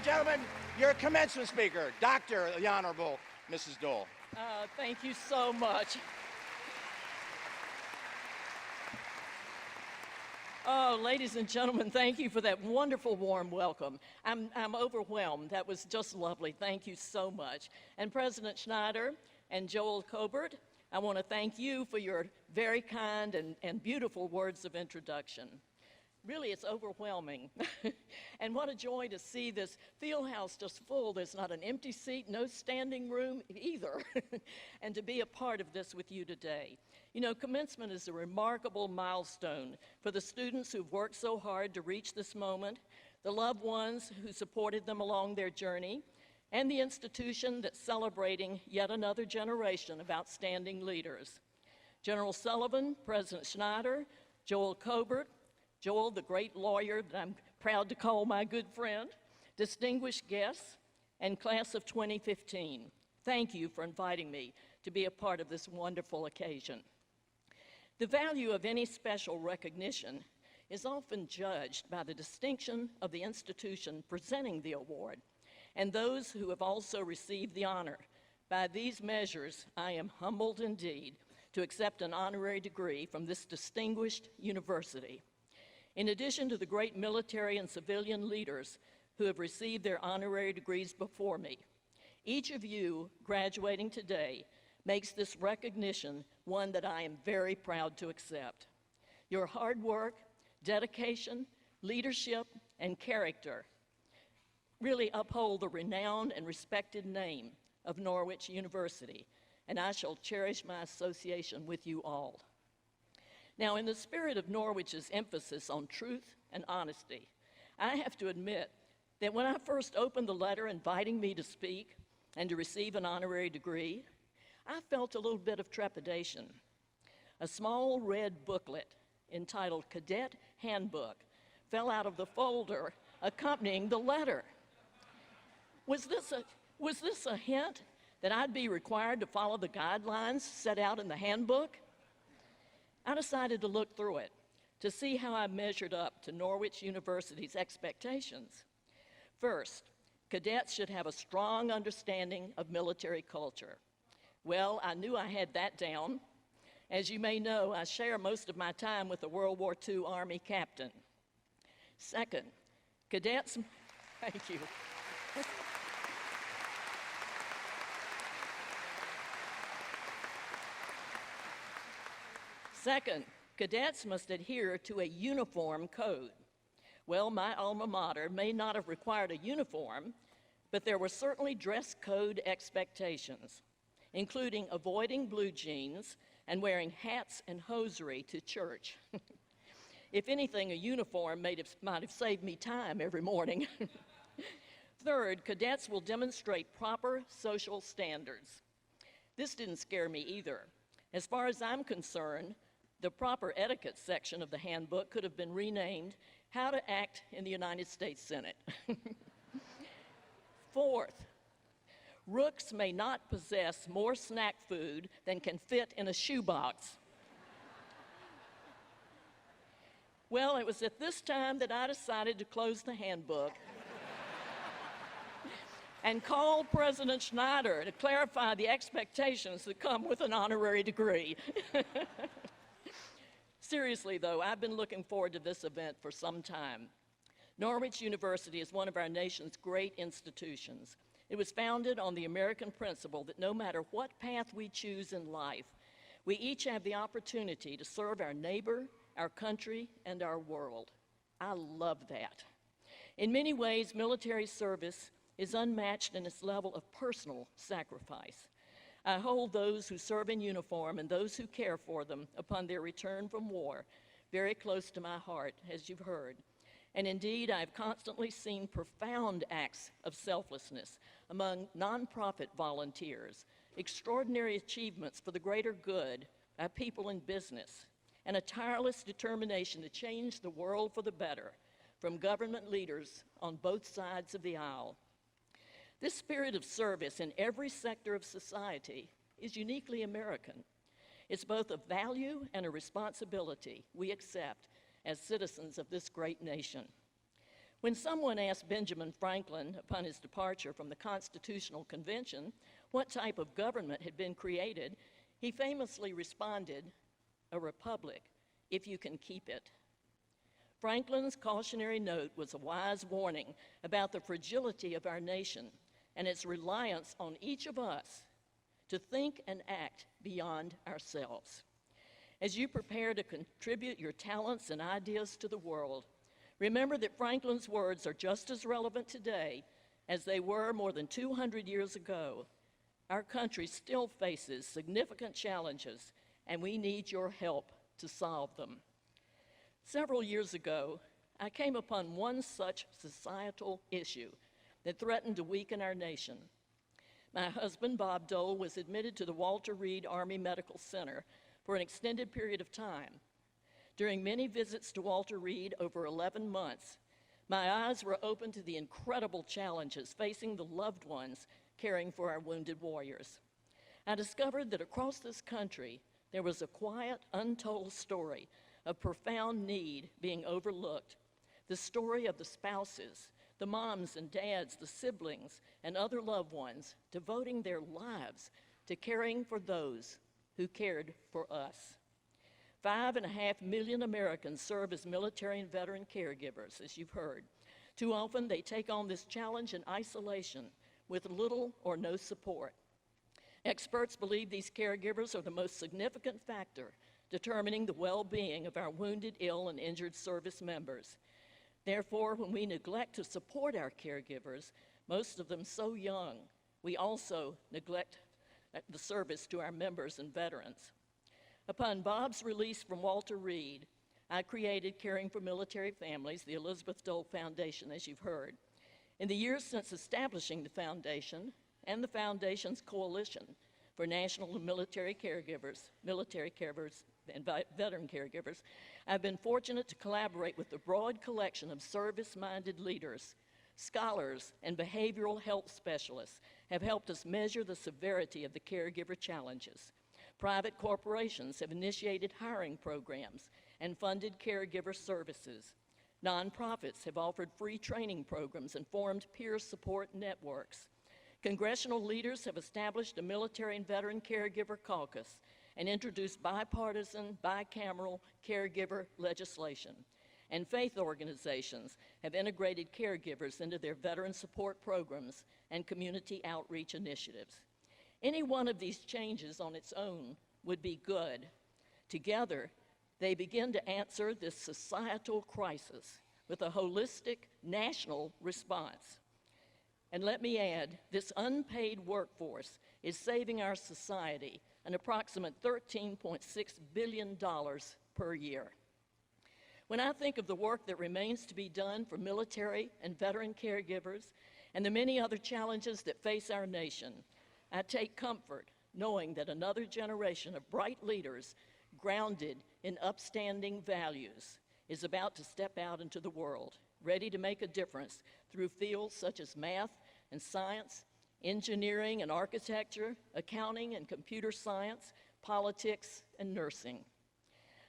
gentlemen, your commencement speaker, Dr. the Honorable Mrs. Dole. Thank you so much. Oh, ladies and gentlemen, thank you for that wonderful warm welcome. I'm overwhelmed. That was just lovely. Thank you so much. And President Schneider and Joel Colbert, I want to thank you for your very kind and beautiful words of introduction. Really, it's overwhelming. And what a joy to see this field house just full. There's not an empty seat, no standing room either. And to be a part of this with you today. You know, commencement is a remarkable milestone for the students who've worked so hard to reach this moment, the loved ones who supported them along their journey, and the institution that's celebrating yet another generation of outstanding leaders. General Sullivan, President Schneider, Joel Colbert, Joel, the great lawyer that I'm proud to call my good friend, distinguished guests, and class of 2015. Thank you for inviting me to be a part of this wonderful occasion. The value of any special recognition is often judged by the distinction of the institution presenting the award and those who have also received the honor. By these measures, I am humbled indeed to accept an honorary degree from this distinguished university. In addition to the great military and civilian leaders who have received their honorary degrees before me, each of you graduating today makes this recognition one that I am very proud to accept. Your hard work, dedication, leadership, and character really uphold the renowned and respected name of Norwich University, and I shall cherish my association with you all. Now, in the spirit of Norwich's emphasis on truth and honesty, I have to admit that when I first opened the letter inviting me to speak and to receive an honorary degree, I felt a little bit of trepidation. A small red booklet entitled Cadet Handbook fell out of the folder accompanying the letter. Was this a hint that I'd be required to follow the guidelines set out in the handbook? I decided to look through it to see how I measured up to Norwich University's expectations. First, cadets should have a strong understanding of military culture. Well, I knew I had that down. As you may know, I share most of my time with a World War II Army captain. Second, cadets, thank you. Second, cadets must adhere to a uniform code. Well, my alma mater may not have required a uniform, but there were certainly dress code expectations, including avoiding blue jeans and wearing hats and hosiery to church. If anything, a uniform might have saved me time every morning. Third, cadets will demonstrate proper social standards. This didn't scare me either. As far as I'm concerned, the proper etiquette section of the handbook could have been renamed How to Act in the United States Senate. Fourth, rooks may not possess more snack food than can fit in a shoebox. Well, it was at this time that I decided to close the handbook and call President Schneider to clarify the expectations that come with an honorary degree. Seriously, though, I've been looking forward to this event for some time. Norwich University is one of our nation's great institutions. It was founded on the American principle that no matter what path we choose in life, we each have the opportunity to serve our neighbor, our country, and our world. I love that. In many ways, military service is unmatched in its level of personal sacrifice. I hold those who serve in uniform and those who care for them upon their return from war very close to my heart, as you've heard. And indeed, I've constantly seen profound acts of selflessness among nonprofit volunteers, extraordinary achievements for the greater good by people in business, and a tireless determination to change the world for the better from government leaders on both sides of the aisle. This spirit of service in every sector of society is uniquely American. It's both a value and a responsibility we accept as citizens of this great nation. When someone asked Benjamin Franklin upon his departure from the Constitutional Convention what type of government had been created, he famously responded, "A republic, if you can keep it." Franklin's cautionary note was a wise warning about the fragility of our nation and its reliance on each of us to think and act beyond ourselves. As you prepare to contribute your talents and ideas to the world, remember that Franklin's words are just as relevant today as they were more than 200 years ago. Our country still faces significant challenges, and we need your help to solve them. Several years ago, I came upon one such societal issue that threatened to weaken our nation. My husband, Bob Dole, was admitted to the Walter Reed Army Medical Center for an extended period of time. During many visits to Walter Reed over 11 months, my eyes were opened to the incredible challenges facing the loved ones caring for our wounded warriors. I discovered that across this country, there was a quiet, untold story of profound need being overlooked. The story of the spouses, the moms and dads, the siblings, and other loved ones devoting their lives to caring for those who cared for us. 5.5 million Americans serve as military and veteran caregivers, as you've heard. Too often, they take on this challenge in isolation with little or no support. Experts believe these caregivers are the most significant factor determining the well-being of our wounded, ill, and injured service members. Therefore, when we neglect to support our caregivers, most of them so young, we also neglect the service to our members and veterans. Upon Bob's release from Walter Reed, I created Caring for Military Families, the Elizabeth Dole Foundation, as you've heard. In the years since establishing the foundation and the foundation's coalition for national and military caregivers, and veteran caregivers, I've been fortunate to collaborate with the broad collection of service-minded leaders. Scholars and behavioral health specialists have helped us measure the severity of the caregiver challenges. Private corporations have initiated hiring programs and funded caregiver services. Nonprofits have offered free training programs and formed peer support networks. Congressional leaders have established a military and veteran caregiver caucus and introduced bipartisan, bicameral caregiver legislation. And faith organizations have integrated caregivers into their veteran support programs and community outreach initiatives. Any one of these changes on its own would be good. Together, they begin to answer this societal crisis with a holistic national response. And let me add, this unpaid workforce is saving our society an approximate $13.6 billion per year. When I think of the work that remains to be done for military and veteran caregivers and the many other challenges that face our nation, I take comfort knowing that another generation of bright leaders grounded in upstanding values is about to step out into the world, ready to make a difference through fields such as math and science, engineering and architecture, accounting and computer science, politics, and nursing.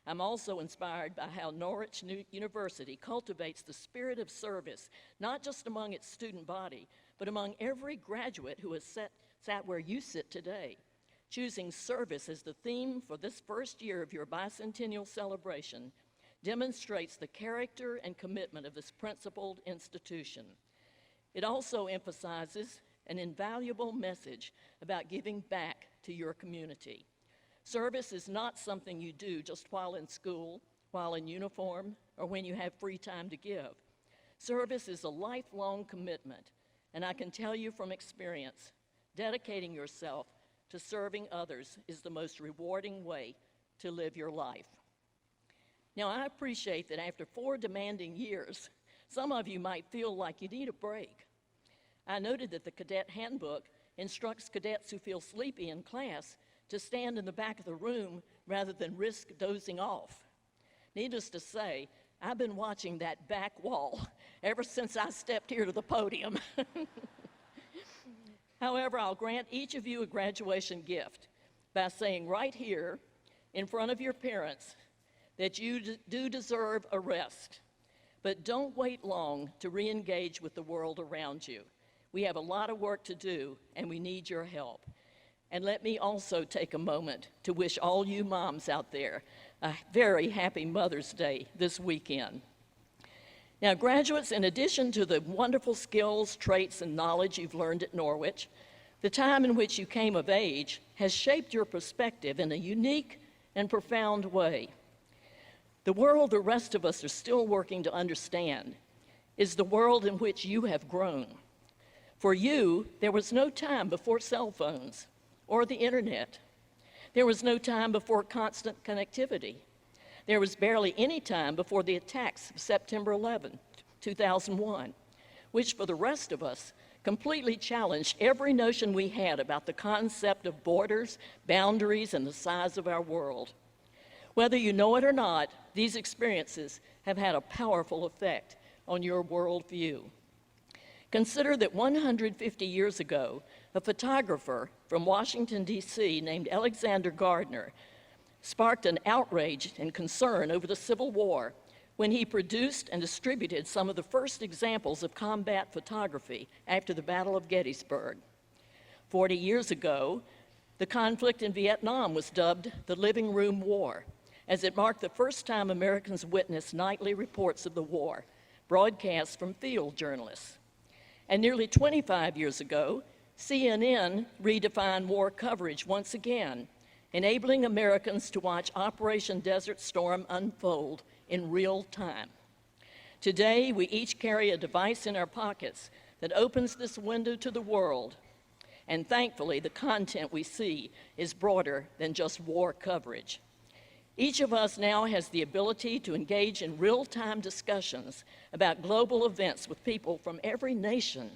I'm also inspired by how Norwich University cultivates the spirit of service, not just among its student body, but among every graduate who has sat where you sit today. Choosing service as the theme for this first year of your bicentennial celebration demonstrates the character and commitment of this principled institution. It also emphasizes an invaluable message about giving back to your community. Service is not something you do just while in school, while in uniform, or when you have free time to give. Service is a lifelong commitment, and I can tell you from experience, dedicating yourself to serving others is the most rewarding way to live your life. Now, I appreciate that after 4 demanding years, some of you might feel like you need a break. I noted that the cadet handbook instructs cadets who feel sleepy in class to stand in the back of the room rather than risk dozing off. Needless to say, I've been watching that back wall ever since I stepped here to the podium. However, I'll grant each of you a graduation gift by saying right here in front of your parents that you do deserve a rest. But don't wait long to re-engage with the world around you. We have a lot of work to do, and we need your help. And let me also take a moment to wish all you moms out there a very happy Mother's Day this weekend. Now, graduates, in addition to the wonderful skills, traits, and knowledge you've learned at Norwich, the time in which you came of age has shaped your perspective in a unique and profound way. The world the rest of us are still working to understand is the world in which you have grown. For you, there was no time before cell phones or the internet. There was no time before constant connectivity. There was barely any time before the attacks of September 11, 2001, which for the rest of us completely challenged every notion we had about the concept of borders, boundaries, and the size of our world. Whether you know it or not, these experiences have had a powerful effect on your worldview. Consider that 150 years ago, a photographer from Washington, D.C. named Alexander Gardner sparked an outrage and concern over the Civil War when he produced and distributed some of the first examples of combat photography after the Battle of Gettysburg. 40 years ago, the conflict in Vietnam was dubbed the Living Room War, as it marked the first time Americans witnessed nightly reports of the war, broadcast from field journalists. And nearly 25 years ago, CNN redefined war coverage once again, enabling Americans to watch Operation Desert Storm unfold in real time. Today, we each carry a device in our pockets that opens this window to the world, and thankfully, the content we see is broader than just war coverage. Each of us now has the ability to engage in real-time discussions about global events with people from every nation.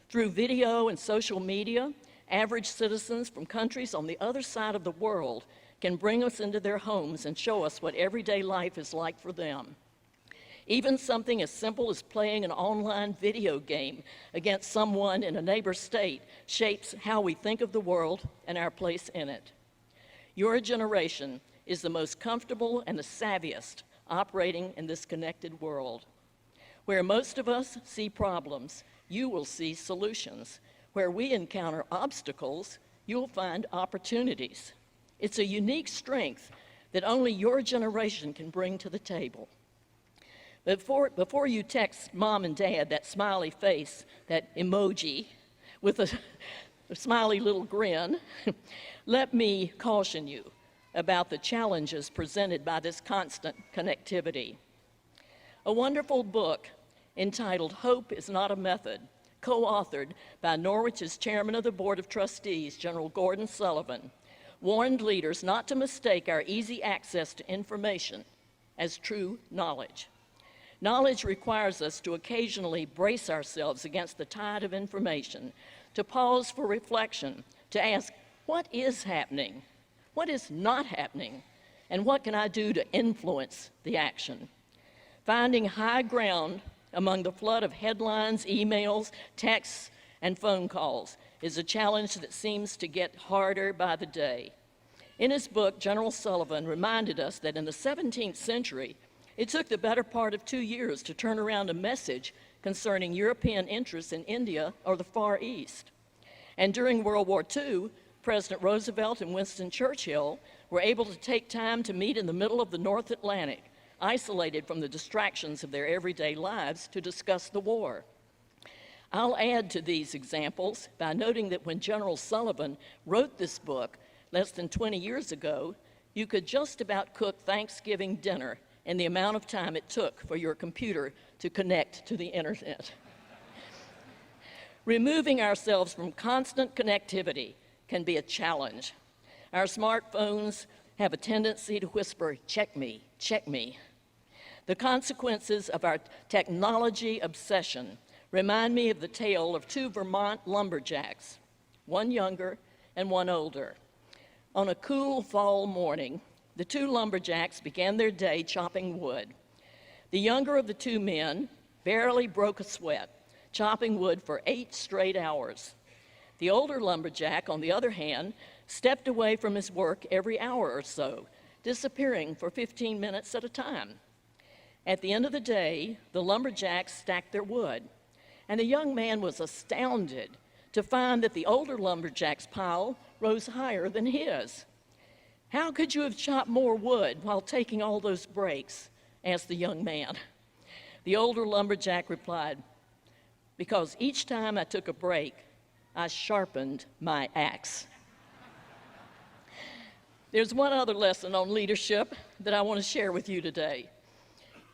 Through video and social media, average citizens from countries on the other side of the world can bring us into their homes and show us what everyday life is like for them. Even something as simple as playing an online video game against someone in a neighbor state shapes how we think of the world and our place in it. Your generation is the most comfortable and the savviest operating in this connected world. Where most of us see problems, you will see solutions. Where we encounter obstacles, you'll find opportunities. It's a unique strength that only your generation can bring to the table. Before you text mom and dad that smiley face, that emoji with a smiley little grin, let me caution you about the challenges presented by this constant connectivity. A wonderful book entitled Hope is Not a Method, co-authored by Norwich's chairman of the Board of Trustees, General Gordon Sullivan, warned leaders not to mistake our easy access to information as true knowledge. Knowledge requires us to occasionally brace ourselves against the tide of information, to pause for reflection, to ask, what is happening? What is not happening? And what can I do to influence the action? Finding high ground among the flood of headlines, emails, texts, and phone calls is a challenge that seems to get harder by the day. In his book, General Sullivan reminded us that in the 17th century, it took the better part of 2 years to turn around a message concerning European interests in India or the Far East. And during World War II, President Roosevelt and Winston Churchill were able to take time to meet in the middle of the North Atlantic, isolated from the distractions of their everyday lives, to discuss the war. I'll add to these examples by noting that when General Sullivan wrote this book less than 20 years ago, you could just about cook Thanksgiving dinner in the amount of time it took for your computer to connect to the internet. Removing ourselves from constant connectivity can be a challenge. Our smartphones have a tendency to whisper, check me, check me. The consequences of our technology obsession remind me of the tale of two Vermont lumberjacks, one younger and one older. On a cool fall morning, the two lumberjacks began their day chopping wood. The younger of the two men barely broke a sweat, chopping wood for 8 straight hours. The older lumberjack, on the other hand, stepped away from his work every hour or so, disappearing for 15 minutes at a time. At the end of the day, the lumberjacks stacked their wood, and the young man was astounded to find that the older lumberjack's pile rose higher than his. "How could you have chopped more wood while taking all those breaks?" asked the young man. The older lumberjack replied, "Because each time I took a break, I sharpened my axe." There's one other lesson on leadership that I want to share with you today.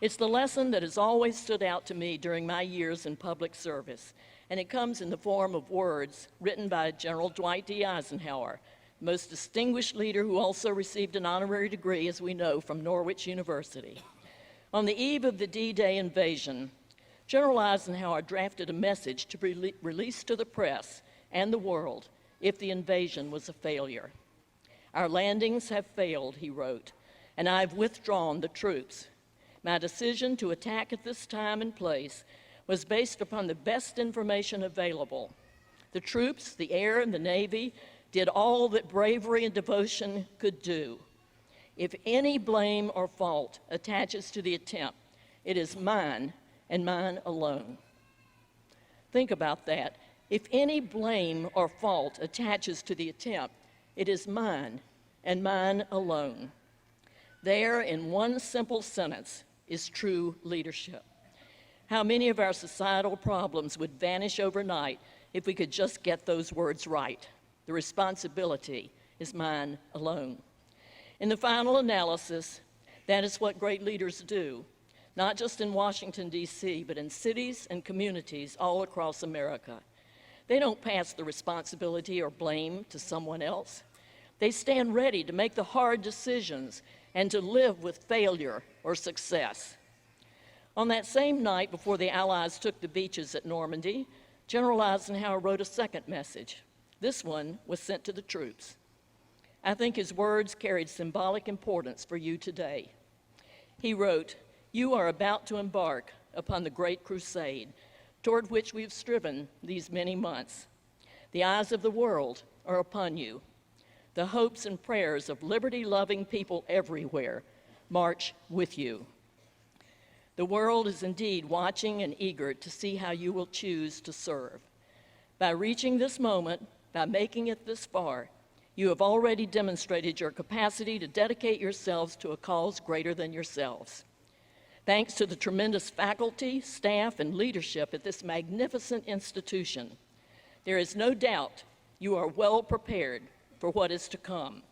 It's the lesson that has always stood out to me during my years in public service, and it comes in the form of words written by General Dwight D. Eisenhower, the most distinguished leader who also received an honorary degree, as we know, from Norwich University. On the eve of the D-Day invasion, General Eisenhower drafted a message to be released to the press and the world if the invasion was a failure. "Our landings have failed," he wrote, "and I've withdrawn the troops. My decision to attack at this time and place was based upon the best information available. The troops, the air, and the Navy did all that bravery and devotion could do. If any blame or fault attaches to the attempt, it is mine and mine alone." Think about that. If any blame or fault attaches to the attempt, it is mine and mine alone. There, in one simple sentence, is true leadership. How many of our societal problems would vanish overnight if we could just get those words right? The responsibility is mine alone. In the final analysis, that is what great leaders do, not just in Washington, D.C., but in cities and communities all across America. They don't pass the responsibility or blame to someone else. They stand ready to make the hard decisions and to live with failure or success. On that same night before the Allies took the beaches at Normandy, General Eisenhower wrote a second message. This one was sent to the troops. I think his words carried symbolic importance for you today. He wrote, "You are about to embark upon the great crusade toward which we've striven these many months. The eyes of the world are upon you. The hopes and prayers of liberty-loving people everywhere march with you. The world is indeed watching and eager to see how you will choose to serve. By reaching this moment, by making it this far, you have already demonstrated your capacity to dedicate yourselves to a cause greater than yourselves. Thanks to the tremendous faculty, staff, and leadership at this magnificent institution, there is no doubt you are well prepared for what is to come.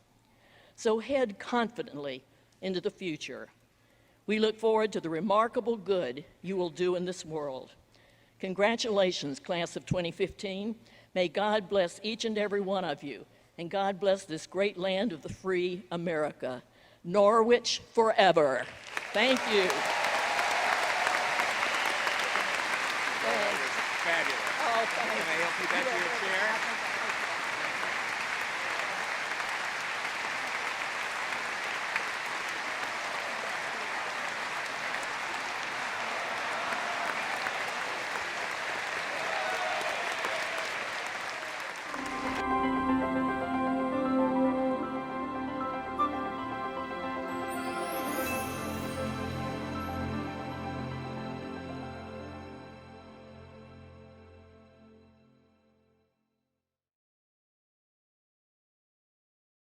So head confidently into the future. We look forward to the remarkable good you will do in this world. Congratulations, class of 2015. May God bless each and every one of you, and God bless this great land of the free America. Norwich forever. Thank you. Fabulous. Oh, thank Can I help you back to your chair?